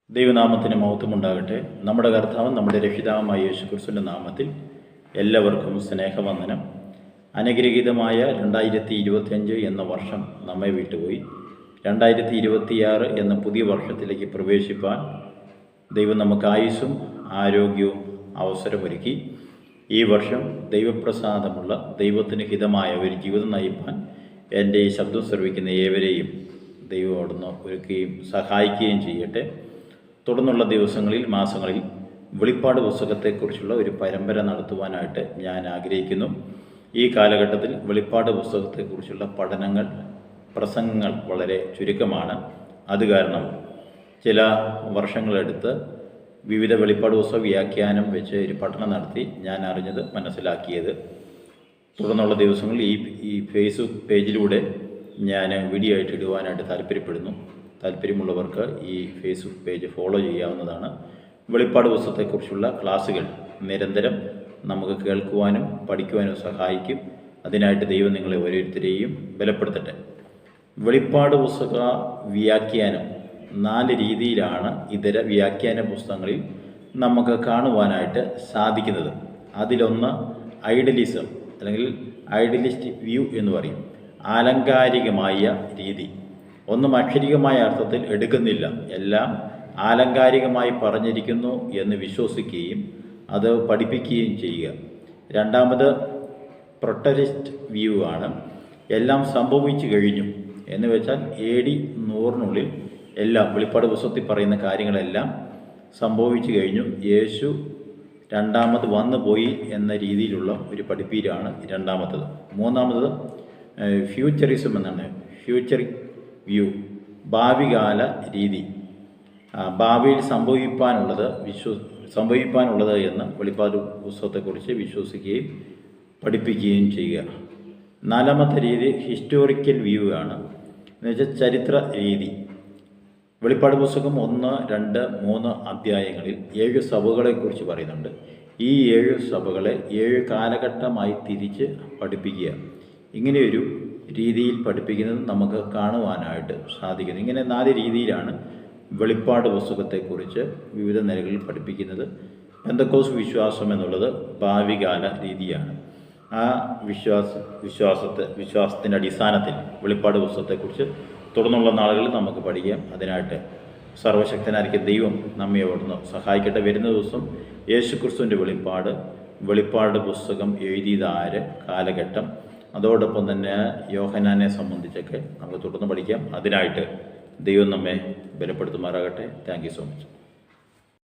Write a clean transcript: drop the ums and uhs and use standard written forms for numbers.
ദൈവനാമത്തിന് മഹത്വമുണ്ടാകട്ടെ. നമ്മുടെ കർത്താവും നമ്മുടെ രക്ഷിതാവുമായ യേശുക്രിസ്തുവിൻ്റെ നാമത്തിൽ എല്ലാവർക്കും സ്നേഹവന്ദനം. അനുഗ്രഹീതമായ 2025 എന്ന വർഷം നമ്മെ വിട്ടുപോയി. 2026 എന്ന പുതിയ വർഷത്തിലേക്ക് പ്രവേശിപ്പാൻ ദൈവം നമുക്ക് ആയുസ്സും ആരോഗ്യവും അവസരമൊരുക്കി. ഈ വർഷം ദൈവപ്രസാദമുള്ള ദൈവത്തിന് ഹിതമായ ഒരു ജീവിതം നയിപ്പാൻ എൻ്റെ ഈ ശബ്ദം ശ്രവിക്കുന്ന ഏവരെയും ദൈവം അവിടുന്ന് ഒരുക്കുകയും സഹായിക്കുകയും ചെയ്യട്ടെ. തുടർന്നുള്ള ദിവസങ്ങളിൽ മാസങ്ങളിൽ വെളിപ്പാട് പുസ്തകത്തെക്കുറിച്ചുള്ള ഒരു പരമ്പര നടത്തുവാനായിട്ട് ഞാൻ ആഗ്രഹിക്കുന്നു. ഈ കാലഘട്ടത്തിൽ വെളിപ്പാട് പുസ്തകത്തെക്കുറിച്ചുള്ള പഠനങ്ങൾ, പ്രസംഗങ്ങൾ വളരെ ചുരുക്കമാണ്. അത് കാരണം ചില വർഷങ്ങളെടുത്ത് വിവിധ വെളിപ്പാട് പുസ്തക വ്യാഖ്യാനം വെച്ച് ഒരു പഠനം നടത്തി ഞാൻ അറിഞ്ഞത്, മനസ്സിലാക്കിയത്. തുടർന്നുള്ള ദിവസങ്ങളിൽ ഈ ഫേസ്ബുക്ക് പേജിലൂടെ ഞാൻ വീഡിയോ ആയിട്ട് ഇടുവാനായിട്ട് താല്പര്യപ്പെടുന്നു. താല്പര്യമുള്ളവർക്ക് ഈ ഫേസ്ബുക്ക് പേജ് ഫോളോ ചെയ്യാവുന്നതാണ്. വെളിപ്പാട് പുസ്തകത്തെക്കുറിച്ചുള്ള ക്ലാസ്സുകൾ നിരന്തരം നമുക്ക് കേൾക്കുവാനും പഠിക്കുവാനും സഹായിക്കും. അതിനായിട്ട് ദൈവം നിങ്ങളെ ഓരോരുത്തരെയും ബലപ്പെടുത്തട്ടെ. വെളിപ്പാട് പുസ്തക വ്യാഖ്യാനം 4 രീതിയിലാണ് ഇതര വ്യാഖ്യാന പുസ്തകങ്ങളിൽ നമുക്ക് കാണുവാനായിട്ട് സാധിക്കുന്നത്. അതിലൊന്ന് ഐഡലിസം അല്ലെങ്കിൽ ഐഡലിസ്റ്റ് വ്യൂ എന്ന് പറയും, ആലങ്കാരികമായ രീതി. ഒന്നും അക്ഷരികമായ അർത്ഥത്തിൽ എടുക്കുന്നില്ല, എല്ലാം ആലങ്കാരികമായി പറഞ്ഞിരിക്കുന്നു എന്ന് വിശ്വസിക്കുകയും അത് പഠിപ്പിക്കുകയും ചെയ്യുക. രണ്ടാമത് പ്രൊട്ടലിസ്റ്റ് വ്യൂ ആണ്. എല്ലാം സംഭവിച്ചു കഴിഞ്ഞു എന്ന് വെച്ചാൽ AD 100 എല്ലാം വെളിപ്പാട് പുസ്തകത്തിൽ പറയുന്ന കാര്യങ്ങളെല്ലാം സംഭവിച്ചു കഴിഞ്ഞു, യേശു രണ്ടാമത് വന്നു പോയി എന്ന രീതിയിലുള്ള ഒരു പഠിപ്പീരാണ് രണ്ടാമത്തത്. മൂന്നാമത് ഫ്യൂച്ചറിസം എന്നാണ്, ഫ്യൂച്ചറിക് വ്യൂ, ഭാവികാല രീതി. ഭാവിയിൽ സംഭവിപ്പാനുള്ളത് എന്ന് വെളിപ്പാട് പുസ്തകത്തെക്കുറിച്ച് വിശ്വസിക്കുകയും പഠിപ്പിക്കുകയും ചെയ്യുക. നാലാമത്തെ രീതി ഹിസ്റ്റോറിക്കൽ വ്യൂ ആണ്, എന്നുവെച്ചാൽ ചരിത്ര രീതി. വെളിപ്പാട് പുസ്തകം 1, 2, 3 അധ്യായങ്ങളിൽ 7 സഭകളെക്കുറിച്ച് പറയുന്നുണ്ട്. ഈ 7 സഭകളെ 7 കാലഘട്ടമായി തിരിച്ച് പഠിപ്പിക്കുക. ഇങ്ങനെയൊരു രീതിയിൽ പഠിപ്പിക്കുന്നത് നമുക്ക് കാണുവാനായിട്ട് സാധിക്കുന്നു. ഇങ്ങനെ 4 രീതിയിലാണ് വെളിപ്പാട് പുസ്തകത്തെക്കുറിച്ച് വിവിധ നിലകളിൽ പഠിപ്പിക്കുന്നത്. പെന്തക്കോസ്ത് വിശ്വാസം എന്നുള്ളത് ഭാവികാല രീതിയാണ്. ആ വിശ്വാസത്തിൻ്റെ അടിസ്ഥാനത്തിൽ വെളിപ്പാട് പുസ്തകത്തെക്കുറിച്ച് തുടർന്നുള്ള നാളുകളിൽ നമുക്ക് പഠിക്കാം. അതിനായിട്ട് സർവശക്തനായിരിക്കും ദൈവം നമ്മെ അവിടുന്ന് സഹായിക്കട്ടെ. വരുന്ന ദിവസം യേശുക്രിസ്തുവിൻ്റെ വെളിപ്പാട് പുസ്തകം എഴുതിയത് ആര്, കാലഘട്ടം, അതോടൊപ്പം തന്നെ യോഹന്നാനെ സംബന്ധിച്ചൊക്കെ നമുക്ക് തുടർന്ന് പഠിക്കാം. അതിനായിട്ട് ദൈവം നമ്മെ ബലപ്പെടുത്തുമാറാകട്ടെ. Thank you so much.